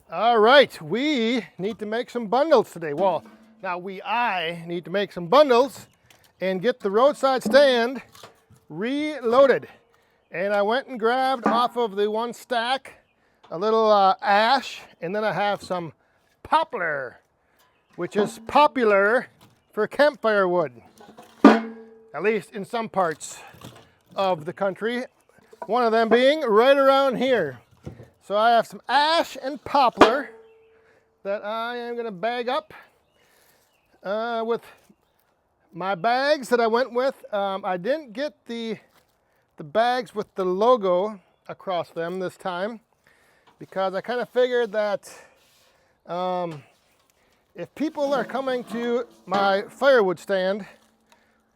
All right, we need to make some bundles today. Well, I need to make some bundles and get the roadside stand reloaded. And I went and grabbed off of the one stack a little ash, and then I have some poplar, which is popular for campfire wood, at least in some parts of the country. One of them being right around here. So I have some ash and poplar that I am going to bag up with my bags that I went with. I didn't get the bags with the logo across them this time because I kind of figured that if people are coming to my firewood stand,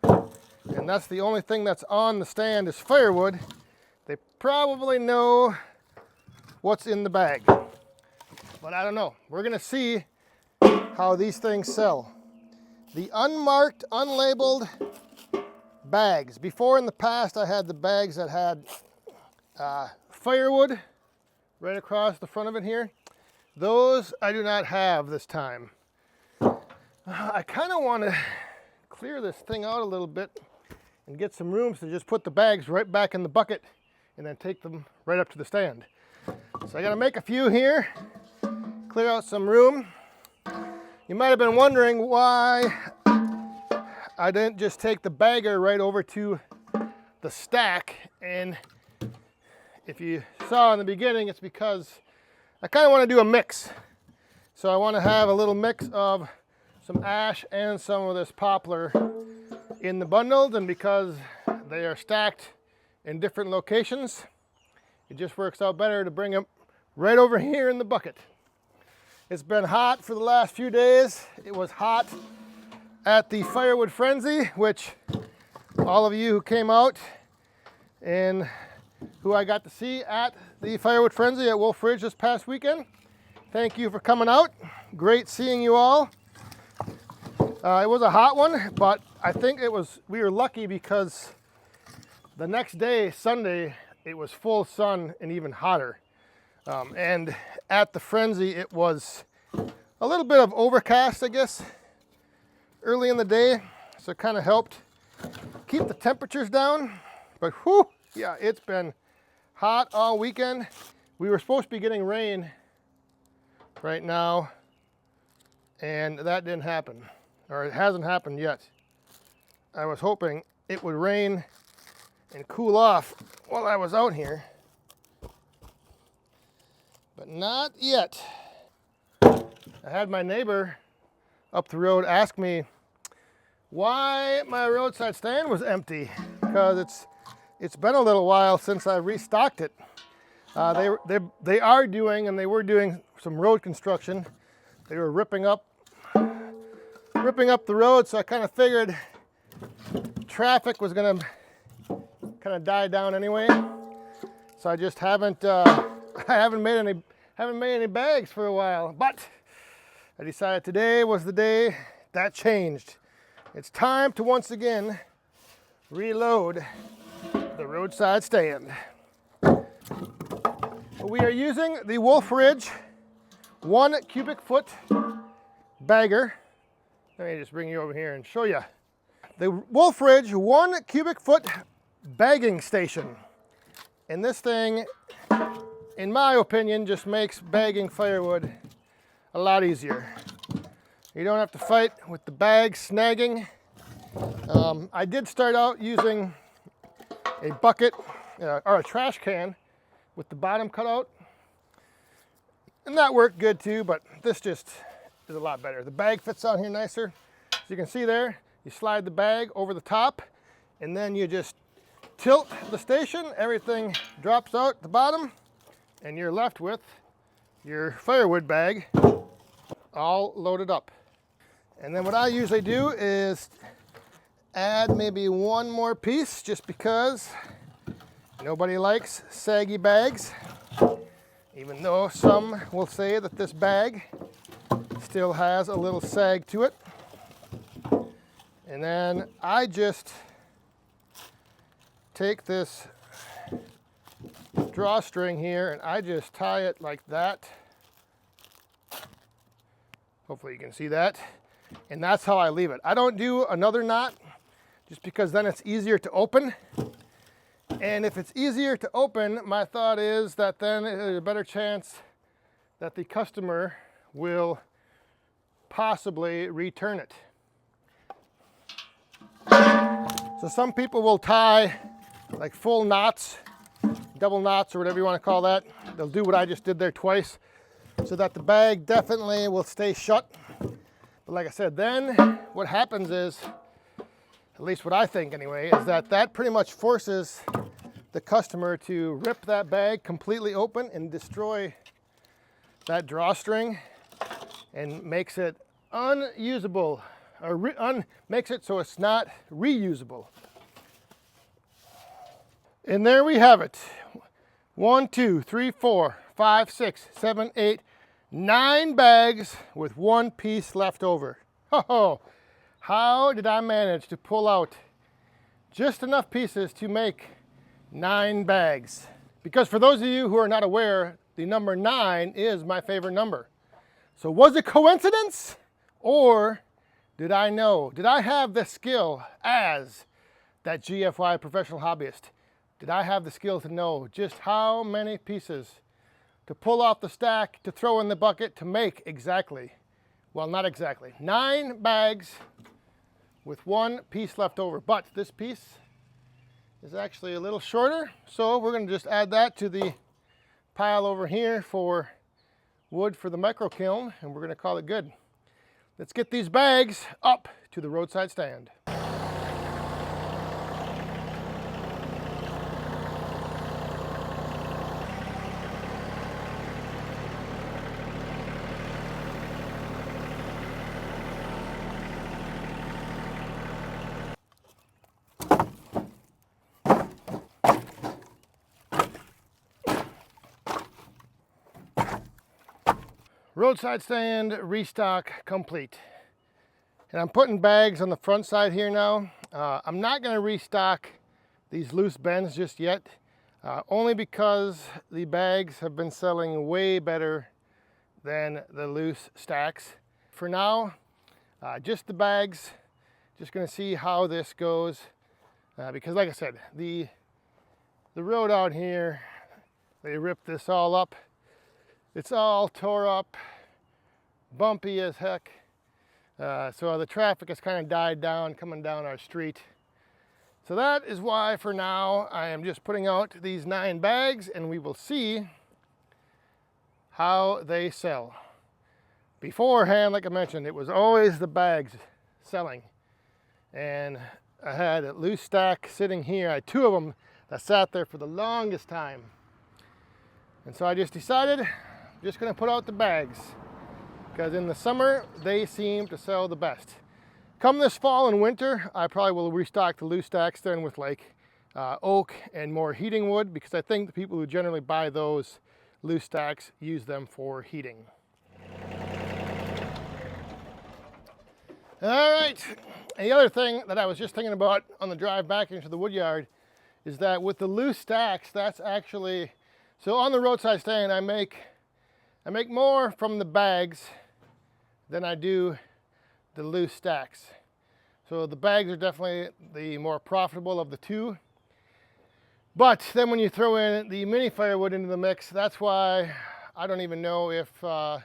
and that's the only thing that's on the stand is firewood, they probably know what's in the bag. But I don't know. We're gonna see how these things sell. The unmarked, unlabeled bags. Before in the past I had the bags that had firewood right across the front of it here. Those I do not have this time. I kind of want to clear this thing out a little bit and get some room to just put the bags right back in the bucket and then take them right up to the stand. So I gotta make a few here, clear out some room. You might have been wondering why I didn't just take the bagger right over to the stack. And if you saw in the beginning, it's because I kind of want to do a mix. So I want to have a little mix of some ash and some of this poplar in the bundles, and because they are stacked in different locations, it just works out better to bring them right over here in the bucket. It's been hot for the last few days. It was hot at the Firewood Frenzy, which all of you who came out and who I got to see at the Firewood Frenzy at Wolf Ridge this past weekend, thank you for coming out. Great seeing you all. It was a hot one, but I think we were lucky because the next day, Sunday, it was full sun and even hotter. And at the Frenzy, it was a little bit of overcast, I guess, early in the day. So it kind of helped keep the temperatures down. But whew, yeah, it's been hot all weekend. We were supposed to be getting rain right now, and that didn't happen, or it hasn't happened yet. I was hoping it would rain and cool off while I was out here, but not yet. I had my neighbor up the road ask me why my roadside stand was empty, because it's been a little while since I restocked it. They were doing some road construction. They were ripping up the road, so I kind of figured traffic was gonna kind of die down anyway. So I just haven't made any bags for a while. But I decided today was the day that changed. It's time to once again reload the roadside stand. We are using the Wolf Ridge 1 cubic foot bagger. Let me just bring you over here and show you. The Wolf Ridge 1 cubic foot bagging station. And this thing, in my opinion, just makes bagging firewood a lot easier. You don't have to fight with the bag snagging. I did start out using a bucket or a trash can with the bottom cut out, and that worked good too, but this just is a lot better. The bag fits on here nicer. So you can see there, you slide the bag over the top, and then you just tilt the station, everything drops out the bottom, and you're left with your firewood bag all loaded up. And then what I usually do is add maybe one more piece, just because nobody likes saggy bags, even though some will say that this bag still has a little sag to it. And then I just take this drawstring here and I just tie it like that Hopefully you can see that. And that's how I leave it. I don't do another knot just because then it's easier to open. And if it's easier to open, my thought is that then there's a better chance that the customer will possibly return it. So some people will tie like full knots, double knots or whatever you want to call that. They'll do what I just did there twice so that the bag definitely will stay shut. But like I said, then what happens is, at least what I think anyway, is that pretty much forces the customer to rip that bag completely open and destroy that drawstring and makes it unusable, or makes it so it's not reusable. And there we have it. 1, 2, 3, 4, 5, 6, 7, 8, 9 bags with 1 piece left over. Oh, how did I manage to pull out just enough pieces to make 9 bags? Because for those of you who are not aware, the number 9 is my favorite number. So was it coincidence? Or did I know? Did I have the skill as that GFY professional hobbyist? Did I have the skill to know just how many pieces to pull off the stack, to throw in the bucket, to make exactly, well, not exactly, 9 bags with 1 piece left over. But this piece is actually a little shorter, so we're going to just add that to the pile over here for wood for the micro kiln, and we're going to call it good. Let's get these bags up to the roadside stand. Roadside stand restock complete. And I'm putting bags on the front side here now. I'm not going to restock these loose bends just yet, only because the bags have been selling way better than the loose stacks. For now, just the bags, just going to see how this goes, because like I said, the road out here, they ripped this all up. It's all tore up, bumpy as heck. So the traffic has kind of died down coming down our street. So that is why for now I am just putting out these 9 bags, and we will see how they sell. Beforehand, like I mentioned, it was always the bags selling. And I had a loose stack sitting here. I had 2 of them that sat there for the longest time. And so I just decided just going to put out the bags, because in the summer they seem to sell the best. Come this fall and winter, I probably will restock the loose stacks then with like oak and more heating wood, because I think the people who generally buy those loose stacks use them for heating. All right, and the other thing that I was just thinking about on the drive back into the wood yard is that with the loose stacks, that's actually, so on the roadside stand I make more from the bags than I do the loose stacks. So the bags are definitely the more profitable of the 2. But then when you throw in the mini firewood into the mix, that's why I don't even know if the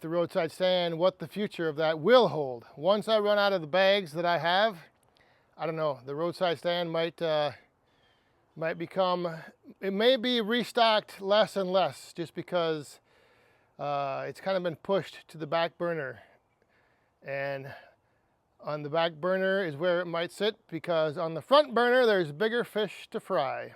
roadside stand, what the future of that will hold. Once I run out of the bags that I have, I don't know, the roadside stand might become, it may be restocked less and less, just because it's kind of been pushed to the back burner. And on the back burner is where it might sit, because on the front burner there's bigger fish to fry.